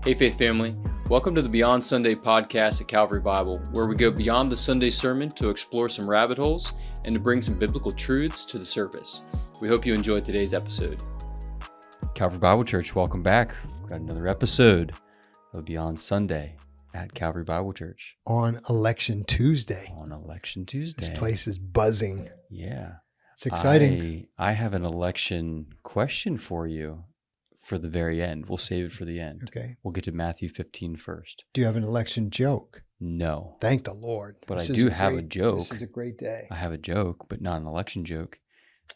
Hey Faith Family, welcome to the Beyond Sunday podcast at Calvary Bible, where we go beyond the Sunday sermon to explore some rabbit holes and to bring some biblical truths to the surface. We hope you enjoyed today's episode. Calvary Bible Church, welcome back. We've got another episode of Beyond Sunday at Calvary Bible Church. On Election Tuesday. This place is buzzing. Yeah. It's exciting. I have an election question for you for the very end. We'll save it for the end. Okay. We'll get to Matthew 15 first. Do you have an election joke? No. Thank the Lord. But I do have a joke. This is a great day. I have a joke, but not an election joke.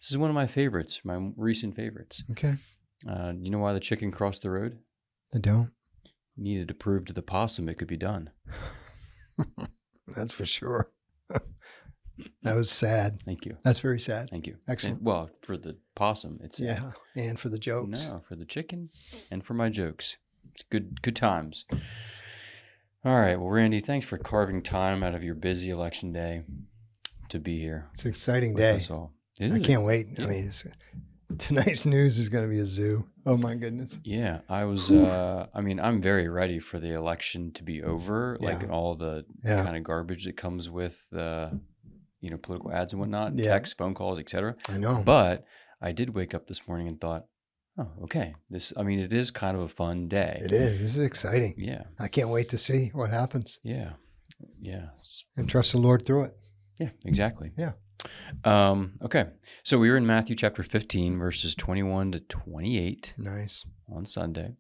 This is one of my favorites, my recent favorites. Okay. You know why the chicken crossed the road? I don't. Needed to prove to the possum it could be done. That's for sure. That was sad. Thank you. That's very sad. Thank you. Excellent. Well, for the possum, it's sad. Yeah, and for the jokes. No, for the chicken and for my jokes. It's good times. All right. Well, Randy, thanks for carving time out of your busy election day to be here. It's an exciting day. I can't wait. Yeah. I mean, tonight's news is going to be a zoo. Oh my goodness. Yeah, I was. I'm very ready for the election to be over. Like all the kind of garbage that comes with political ads and whatnot, texts, phone calls, etc. I know. But I did wake up this morning and thought, oh, okay. It is kind of a fun day. It is. This is exciting. Yeah. I can't wait to see what happens. Yeah. Yeah. And trust the Lord through it. Yeah, exactly. Yeah. Okay. So we were in Matthew chapter 15, verses 21 to 28. Nice. On Sunday.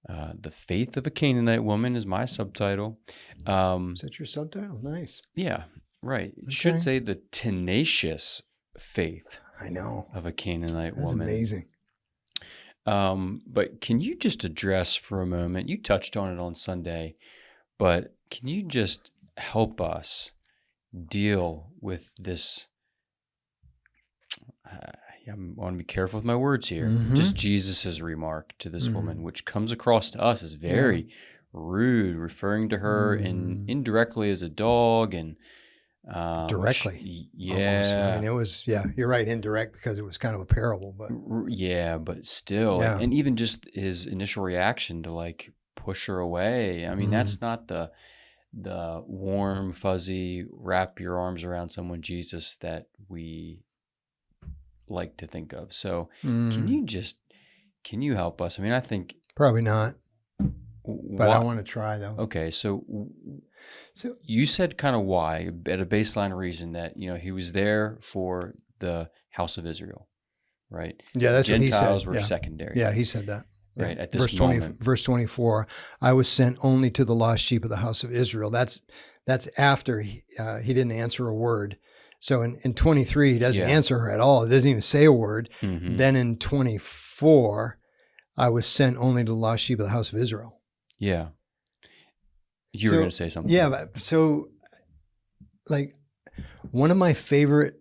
The Faith of a Canaanite Woman is my subtitle. Is that your subtitle? Nice. Yeah. Right. It should say the tenacious faith. I know. Of a Canaanite woman. That's amazing. But can you just address for a moment, you touched on it on Sunday, but can you just help us deal with this? I want to be careful with my words here. Mm-hmm. Just Jesus's remark to this woman, which comes across to us as very rude, referring to her indirectly as a dog and directly. Almost. I mean, it was, you're right, indirect because it was kind of a parable, but but still, and even just his initial reaction to like push her away. I mean, that's not the warm, fuzzy, wrap your arms around someone Jesus that we like to think of. So can you help us? I mean, I think probably not, but I want to try though. Okay. So you said kind of why at a baseline reason that, he was there for the house of Israel, right? Yeah. That's what he said. Gentiles were secondary. Yeah. He said that. Right. At this moment. Verse 24, I was sent only to the lost sheep of the house of Israel. That's after he didn't answer a word. So in 23, he doesn't answer her at all. It doesn't even say a word. Mm-hmm. Then in 24, I was sent only to the lost sheep of the house of Israel. Yeah. You were going to say something. Yeah. But so like one of my favorite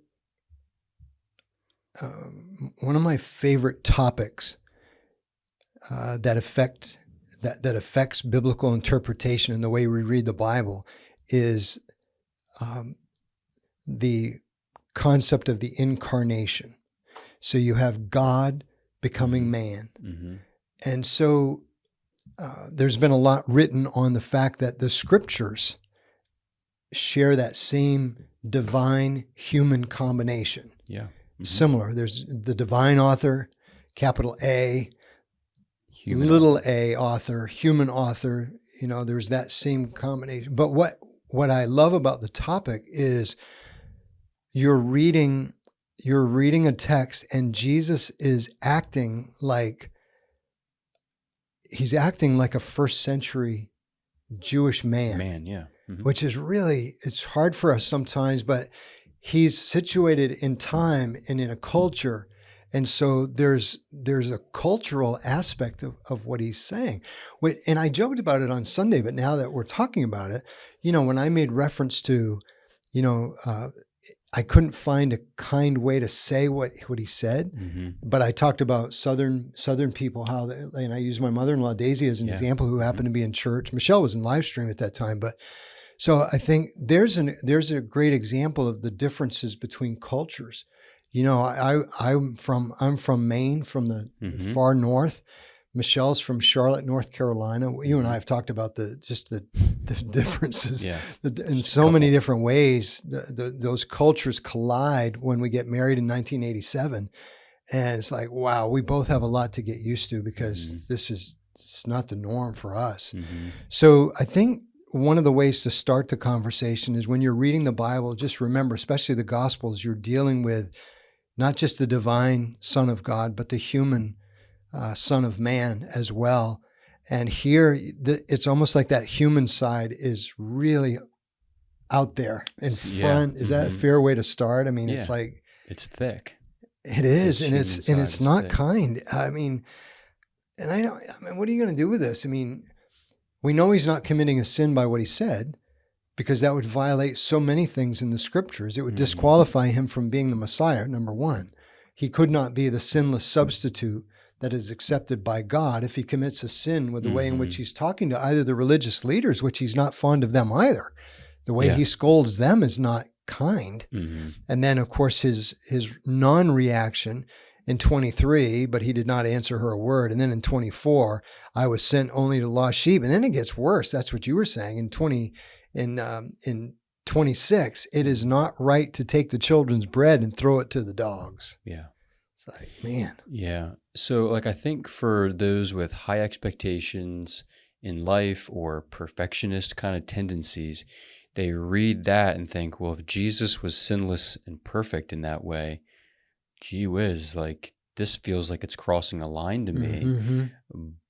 topics that affects biblical interpretation and the way we read the Bible is the concept of the incarnation. So you have God becoming man. Mm-hmm. And so there's been a lot written on the fact that the scriptures share that same divine human combination. Yeah. Mm-hmm. Similar. There's the divine author, capital A, little a author, human author, there's that same combination. But what I love about the topic is you're reading a text and Jesus is acting like a first century Jewish man. Mm-hmm. Which is really, it's hard for us sometimes, but he's situated in time and in a culture. And so there's a cultural aspect of what he's saying. And I joked about it on Sunday, but now that we're talking about it, when I made reference to, I couldn't find a kind way to say what he said, but I talked about Southern people, and I used my mother-in-law Daisy as an example, who happened to be in church. Michelle was in live stream at that time, but so I think there's a great example of the differences between cultures. I'm from Maine, from the far north. Michelle's from Charlotte, North Carolina. You and I have talked about the differences in so many different ways. Those cultures collide when we get married in 1987. And it's like, wow, we both have a lot to get used to because it's not the norm for us. So I think one of the ways to start the conversation is when you're reading the Bible, just remember, especially the Gospels, you're dealing with not just the divine Son of God, but the human Son of Man as well. And here, it's almost like that human side is really out there in front. Is that a fair way to start? I mean, it's like... It's thick. It is, and it's not thick. Kind. I mean, what are you going to do with this? I mean, we know he's not committing a sin by what he said, because that would violate so many things in the scriptures. It would disqualify him from being the Messiah, number one. He could not be the sinless substitute that is accepted by God if he commits a sin with the way in which he's talking to either the religious leaders, which he's not fond of them either. The way he scolds them is not kind. And then, of course, his non-reaction in 23, but he did not answer her a word. And then in 24, I was sent only to lost sheep. And then it gets worse. That's what you were saying. In 26, it is not right to take the children's bread and throw it to the dogs. Yeah. It's like, man. Yeah. So I think for those with high expectations in life or perfectionist kind of tendencies, they read that and think, well, if Jesus was sinless and perfect in that way, gee whiz, this feels like it's crossing a line to me.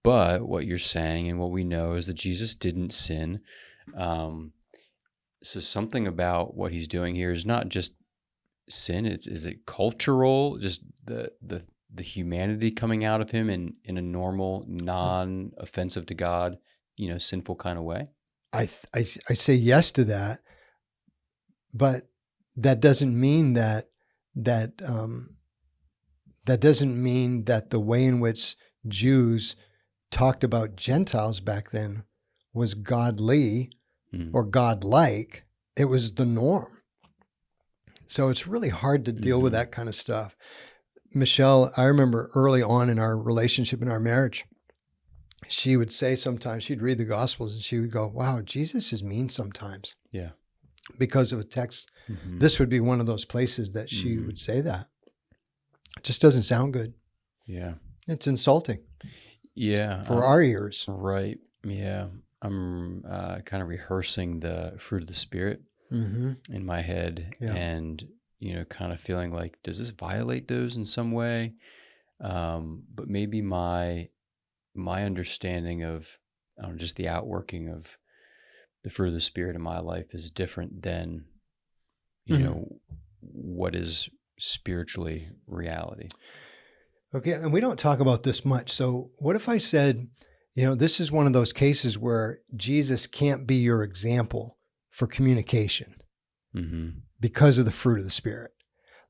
But what you're saying and what we know is that Jesus didn't sin. So something about what he's doing here is not just sin. Is it cultural? Just the humanity coming out of him in a normal, non-offensive to God, sinful kind of way? I say yes to that, but that doesn't mean that doesn't mean that the way in which Jews talked about Gentiles back then was godly or godlike. It was the norm. So it's really hard to deal with that kind of stuff. Michelle, I remember early on in our relationship, in our marriage, she would say sometimes, she'd read the Gospels and she would go, wow, Jesus is mean sometimes. Yeah. Because of a text. This would be one of those places that she would say that. It just doesn't sound good. Yeah. It's insulting. Yeah. For our ears. Right. Yeah. I'm kind of rehearsing the fruit of the Spirit in my head and, kind of feeling like, does this violate those in some way? But maybe my understanding of just the outworking of the fruit of the Spirit in my life is different than, what is spiritually reality. Okay, and we don't talk about this much. So what if I said, this is one of those cases where Jesus can't be your example for communication because of the fruit of the Spirit.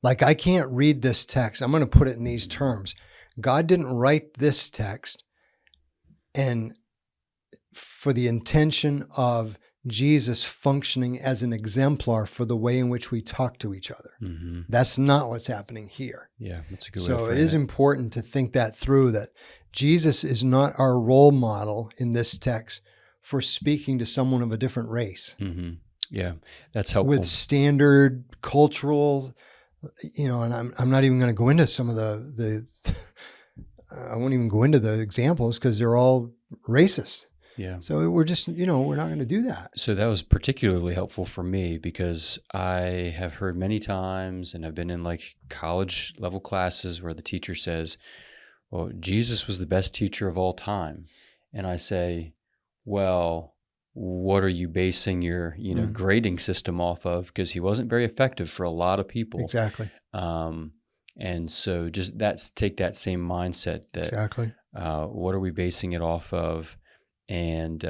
Like, I can't read this text. I'm going to put it in these terms. God didn't write this text and for the intention of Jesus functioning as an exemplar for the way in which we talk to each other. That's not what's happening here. Yeah, that's a good way to frame it. So it is important to think that through, that Jesus is not our role model in this text for speaking to someone of a different race. Yeah, that's helpful. With standard cultural, and I'm not even going to go into some of the I won't even go into the examples because they're all racist. Yeah. So we're just, we're not going to do that. So that was particularly helpful for me because I have heard many times, and I've been in college level classes where the teacher says, well, Jesus was the best teacher of all time. And I say, well, what are you basing your, grading system off of? Because he wasn't very effective for a lot of people. Exactly. And so just take that same mindset that, exactly. What are we basing it off of? And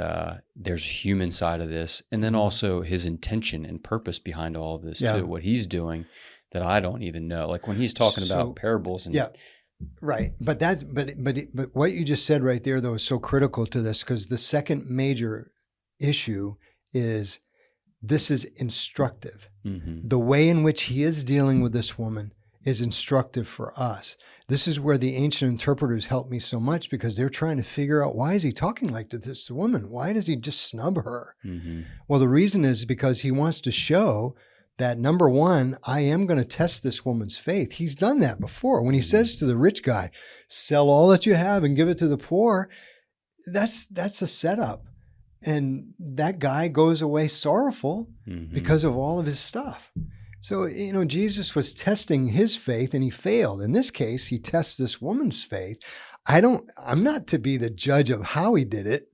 there's a human side of this. And then also his intention and purpose behind all of this too, what he's doing that I don't even know. Like when he's talking about parables and right. But what you just said right there though is so critical to this, because the second major issue is this is instructive. The way in which he is dealing with this woman is instructive for us. This is where the ancient interpreters help me so much, because they're trying to figure out, why is he talking like to this woman? Why does he just snub her? Mm-hmm. Well, the reason is because he wants to show that, number one, I am going to test this woman's faith. He's done that before. When he says to the rich guy, sell all that you have and give it to the poor, that's a setup. And that guy goes away sorrowful because of all of his stuff. So, Jesus was testing his faith and he failed. In this case, he tests this woman's faith. I'm not to be the judge of how he did it.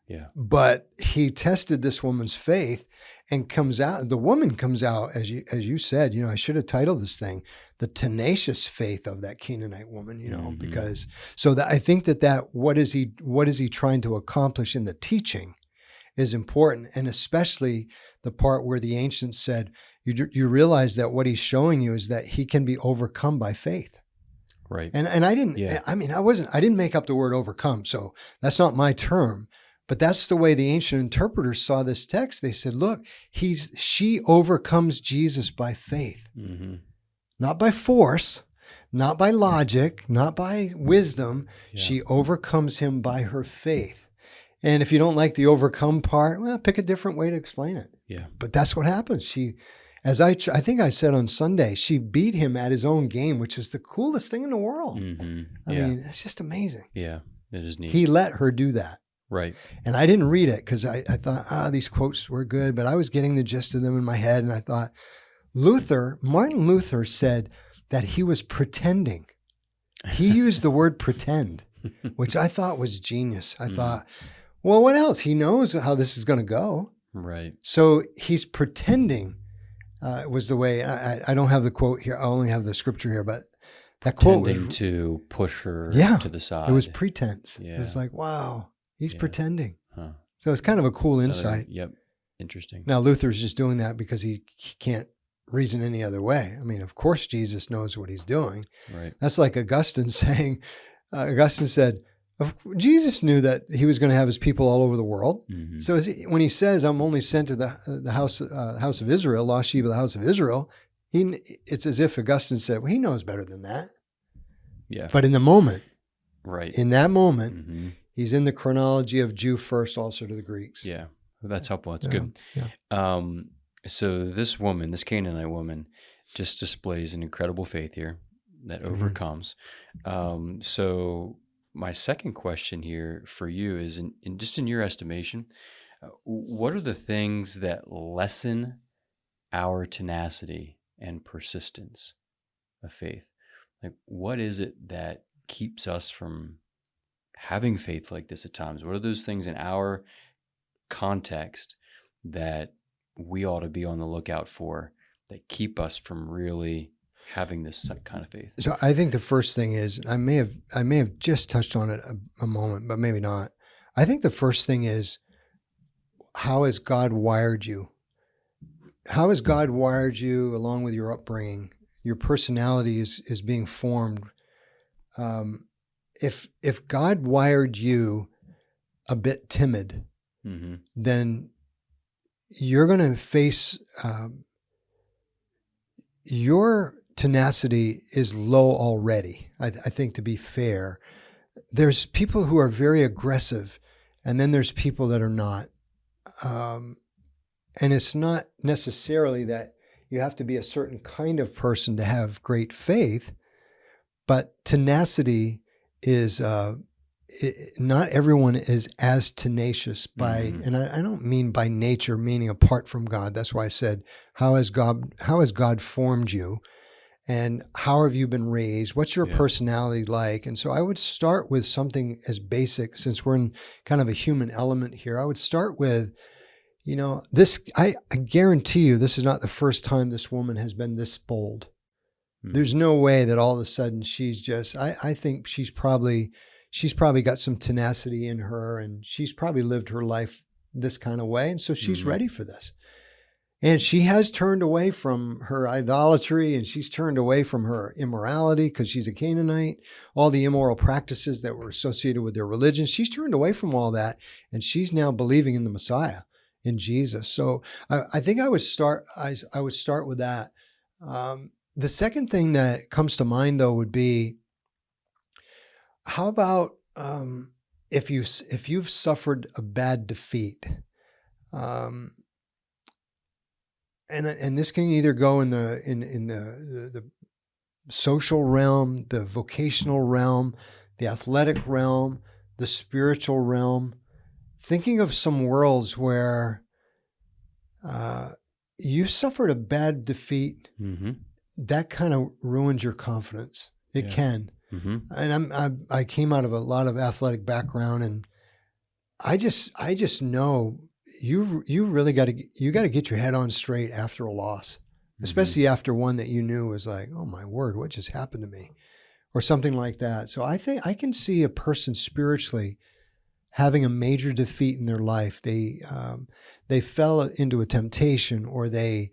Yeah. But he tested this woman's faith and the woman comes out, as you said, I should have titled this thing, The Tenacious Faith of that Canaanite Woman, because I think that what is he trying to accomplish in the teaching is important. And especially the part where the ancients said, you realize that what he's showing you is that he can be overcome by faith. Right. And I didn't, I didn't make up the word overcome. So that's not my term, but that's the way the ancient interpreters saw this text. They said, look, she overcomes Jesus by faith, not by force, not by logic, not by wisdom. Yeah. She overcomes him by her faith. And if you don't like the overcome part, well, pick a different way to explain it. Yeah. But that's what happens. As I think I said on Sunday, she beat him at his own game, which is the coolest thing in the world. Mm-hmm. I mean, it's just amazing. Yeah, it is neat. He let her do that. Right. And I didn't read it because I thought, these quotes were good, but I was getting the gist of them in my head. And I thought, Martin Luther said that he was pretending. He used the word pretend, which I thought was genius. I thought, well, what else? He knows how this is going to go. Right. So he's pretending. Was the way. I don't have the quote here. I only have the scripture here, but that quote was to push her to the side. It was pretense. Yeah. It was like, wow, he's pretending. Huh. So it's kind of a cool insight. Yep. Interesting. Now Luther's just doing that because he can't reason any other way. I mean, of course, Jesus knows what he's doing. Right. That's like Augustine saying. Augustine said, Jesus knew that he was going to have his people all over the world. Mm-hmm. So when he says, I'm only sent to the house of Israel, lost sheep of the house of Israel, it's as if Augustine said, well, he knows better than that. Yeah. But in the moment, in that moment, he's in the chronology of Jew first, also to the Greeks. Yeah. Well, that's helpful. That's good. Yeah. So this woman, this Canaanite woman, just displays an incredible faith here that overcomes. So my second question here for you is, in your estimation, what are the things that lessen our tenacity and persistence of faith? Like, what is it that keeps us from having faith like this at times? What are those things in our context that we ought to be on the lookout for that keep us from really having this kind of faith? So I think the first thing is, I may have just touched on it a moment, but maybe not. I think the first thing is, how has God wired you? How has God wired you along with your upbringing? Your personality is being formed. If God wired you a bit timid, then you're going to face your tenacity is low already. I think, to be fair, there's people who are very aggressive, and then there's people that are not. And it's not necessarily that you have to be a certain kind of person to have great faith, but tenacity is, not everyone is as tenacious and I don't mean by nature, meaning apart from God. That's why I said, how has God formed you? And how have you been raised? What's your personality like? And so I would start with something as basic, since we're in kind of a human element here. I would start with, this, I guarantee you, this is not the first time this woman has been this bold. There's no way that all of a sudden she's just, I think she's probably got some tenacity in her, and she's probably lived her life this kind of way. And so she's ready for this. And she has turned away from her idolatry, and she's turned away from her immorality because she's a Canaanite, all the immoral practices that were associated with their religion. She's turned away from all that, and she's now believing in the Messiah, in Jesus. So I think I would start with that. The second thing that comes to mind, though, would be, how about if you've suffered a bad defeat, and this can either go in the social realm, the vocational realm, the athletic realm, the spiritual realm. Thinking of some worlds where you suffered a bad defeat, that kind of ruins your confidence. It can. And I came out of a lot of athletic background, and I just know you really got to get your head on straight after a loss, especially after one that you knew was like, oh my word, what just happened to me, or something like that. So I think I can see a person spiritually having a major defeat in their life. They fell into a temptation, or they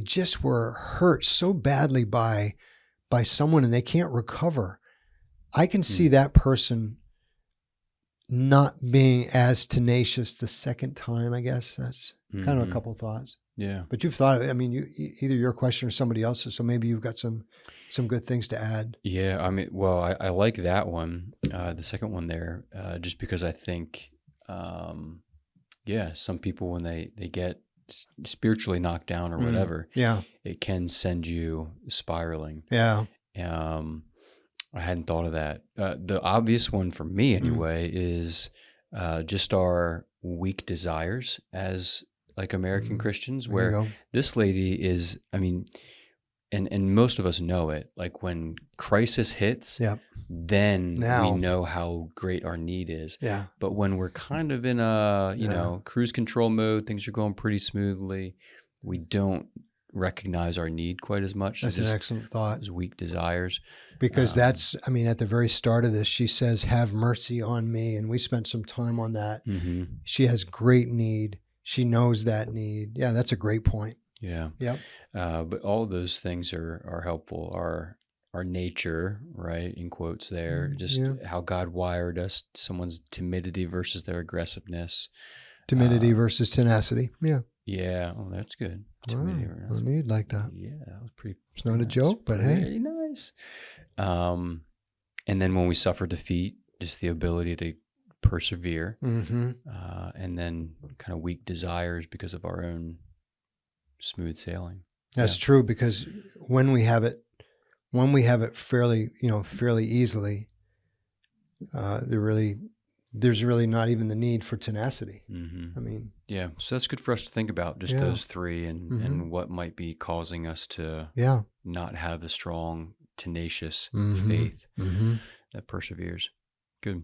just were hurt so badly by someone and they can't recover. I can see that person not being as tenacious the second time, I guess. That's kind of a couple of thoughts. Yeah. But you've thought, I mean, either your question or somebody else's, so maybe you've got some good things to add. Yeah. I mean, well, I like that one, the second one there, just because I think, some people, when they get spiritually knocked down or whatever, it can send you spiraling. Yeah. I hadn't thought of that. The obvious one for me anyway is just our weak desires as like American Christians, where this lady is, I mean, and most of us know it, like when crisis hits, then we know how great our need is. Yeah. But when we're kind of in a, cruise control mode, things are going pretty smoothly, we don't recognize our need quite as much. That's an excellent thought. As weak desires. Because that's, I mean, at the very start of this, she says, have mercy on me. And we spent some time on that. She has great need. She knows that need. Yeah, that's a great point. Yeah. Yep. But all of those things are helpful. Our nature, right, in quotes there, just how God wired us, someone's timidity versus their aggressiveness. Timidity versus tenacity. Yeah. Yeah. Oh, that's good. Timidity. I knew you'd like that. Yeah, that was pretty. It's not a joke, but hey. Very nice. And then when we suffer defeat, just the ability to persevere, and then kind of weak desires because of our own smooth sailing. That's true, because when we have it fairly easily, there's really not even the need for tenacity. I mean, yeah. So that's good for us to think about, just those three, and what might be causing us to not have a strong, tenacious faith that perseveres. Good.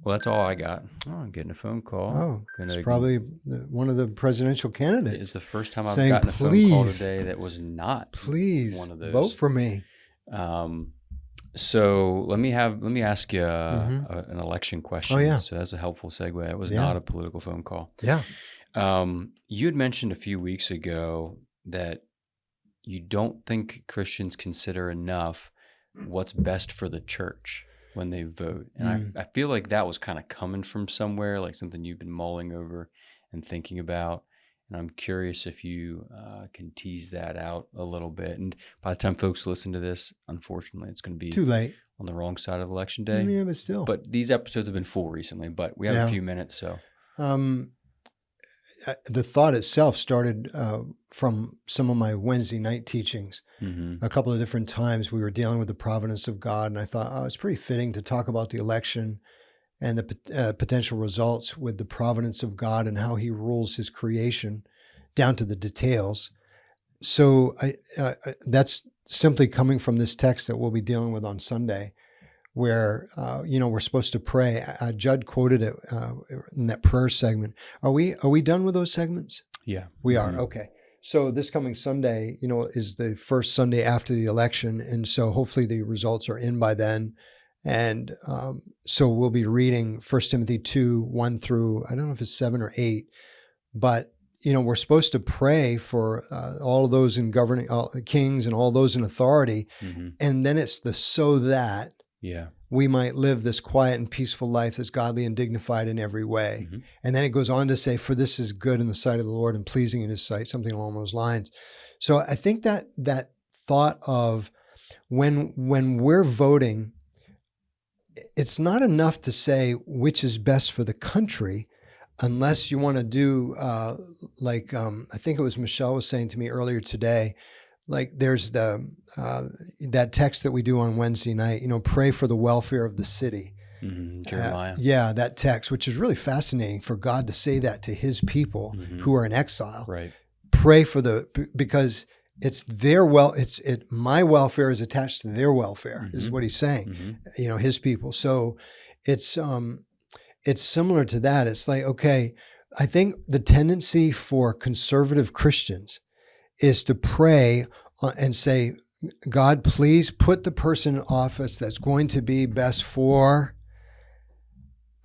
Well, that's all I got. Oh, I'm getting a phone call. Oh, it's probably one of the presidential candidates. It's the first time I've gotten a phone call today that was not one of those. Vote for me. So let me ask you an election question. Oh, yeah. So that's a helpful segue. It was not a political phone call. Yeah. You had mentioned a few weeks ago that you don't think Christians consider enough what's best for the church when they vote. And I feel like that was kind of coming from somewhere, like something you've been mulling over and thinking about. And I'm curious if you can tease that out a little bit. And by the time folks listen to this, unfortunately, it's going to be too late, on the wrong side of Election Day. Yeah, but still. But these episodes have been full recently, but we have a few minutes. So the thought itself started from some of my Wednesday night teachings. A couple of different times we were dealing with the providence of God, and I thought, it's pretty fitting to talk about the election and the potential results with the providence of God and how he rules his creation down to the details. So that's simply coming from this text that we'll be dealing with on Sunday, where, we're supposed to pray. Judd quoted it in that prayer segment. Are we done with those segments? Yeah. We are. Okay. So this coming Sunday, is the first Sunday after the election. And so hopefully the results are in by then. And so we'll be reading 1 Timothy 2, 1 through, I don't know if it's 7 or 8, but, we're supposed to pray for all of those in governing, kings and all those in authority. And then it's so that we might live this quiet and peaceful life that's godly and dignified in every way. And then it goes on to say, for this is good in the sight of the Lord and pleasing in his sight, something along those lines. So I think that thought of when we're voting, it's not enough to say which is best for the country, unless you want to do I think it was Michelle was saying to me earlier today, like there's that text that we do on Wednesday night, pray for the welfare of the city. Mm-hmm. Jeremiah. That text, which is really fascinating for God to say that to his people who are in exile. Right. Pray for because it's their my welfare is attached to their welfare, is what he's saying, his people. So it's similar to that. It's like, okay, I think the tendency for conservative Christians is to pray and say, God, please put the person in office that's going to be best for,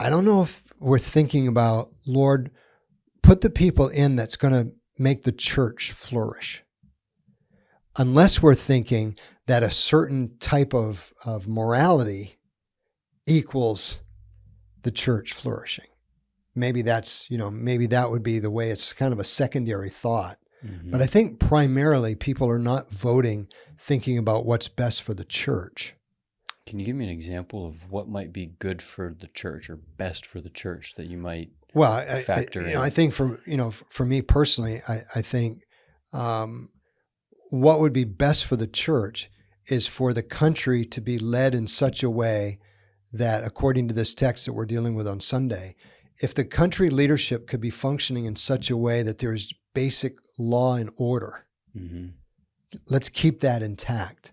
I don't know if we're thinking about, Lord, put the people in that's going to make the church flourish. Unless we're thinking that a certain type of morality equals the church flourishing. Maybe maybe that would be the way. It's kind of a secondary thought. Mm-hmm. But I think primarily people are not voting thinking about what's best for the church. Can you give me an example of what might be good for the church or best for the church that you might factor in? I think for me personally, I think what would be best for the church is for the country to be led in such a way that, according to this text that we're dealing with on Sunday, if the country leadership could be functioning in such a way that there is basic law and order, let's keep that intact.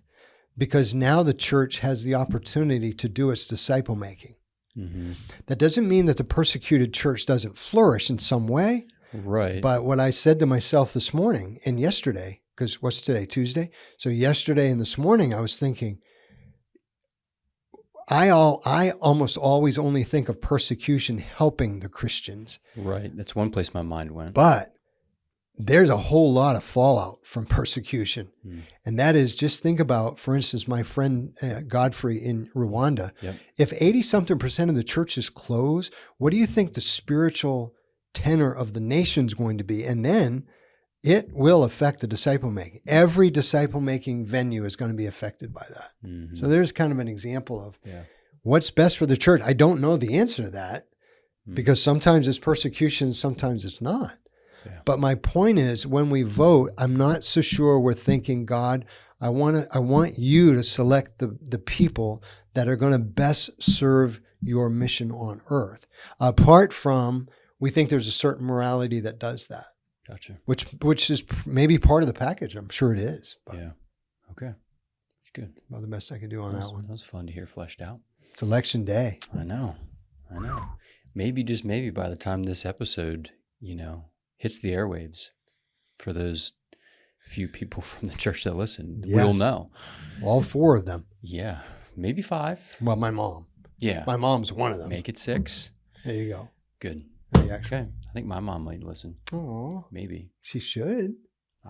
Because now the church has the opportunity to do its disciple making. Mm-hmm. That doesn't mean that the persecuted church doesn't flourish in some way. Right. But what I said to myself this morning and yesterday, because what's today, Tuesday? So yesterday and this morning I was thinking, I almost always only think of persecution helping the Christians. Right. That's one place my mind went. But there's a whole lot of fallout from persecution. And that is, just think about, for instance, my friend Godfrey in Rwanda. Yep. If 80-something% of the churches close, what do you think the spiritual tenor of the nation's going to be? And then it will affect the disciple making. Every disciple making venue is going to be affected by that. Mm-hmm. So there's kind of an example of what's best for the church. I don't know the answer to that because sometimes it's persecution, sometimes it's not. Yeah. But my point is, when we vote, I'm not so sure we're thinking, God, I want you to select the people that are going to best serve your mission on earth. Apart from, we think there's a certain morality that does that. Gotcha. Which is maybe part of the package. I'm sure it is. But yeah. Okay. That's good. About the best I can do on that one. That was fun to hear fleshed out. It's election day. I know. Maybe, just maybe, by the time this episode, hits the airwaves, for those few people from the church that listen, we'll know. All 4 of them. Yeah. Maybe 5. Well, my mom. Yeah. My mom's one of them. Make it 6. There you go. Good. Okay. I think my mom might listen. Oh. Maybe. She should.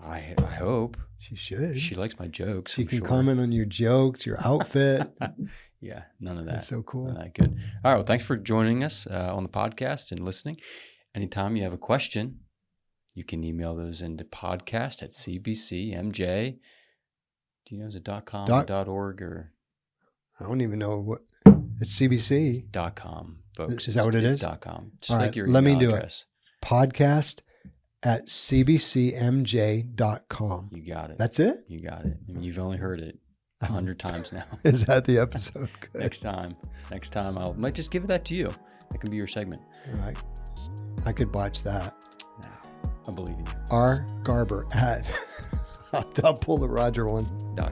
I hope. She should. She likes my jokes. She can comment on your jokes, your outfit. Yeah, none of that. That's so cool. None of that. Good. All right. Well, thanks for joining us on the podcast and listening. Anytime you have a question, you can email those into podcast@cbcmj. Do you know, is it .com or .org or? I don't even know what. It's CBC. It's .com, folks. Is that what it is? It's .com. Just all like right, your email let me do address. It. Podcast@cbcmj.com. You got it. That's it? You got it. I mean, you've only heard it 100 times now. Is that the episode? Good. Next time I might just give that to you. That can be your segment. All right. I could botch that. No, I believe in you. R. Garber at I'll pull the Roger one.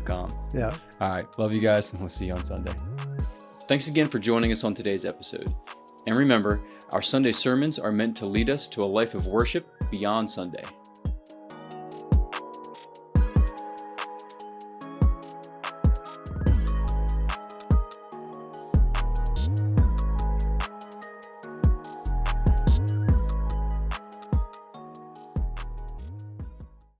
.com. Yeah. All right. Love you guys, and we'll see you on Sunday. Thanks again for joining us on today's episode. And remember, our Sunday sermons are meant to lead us to a life of worship beyond Sunday.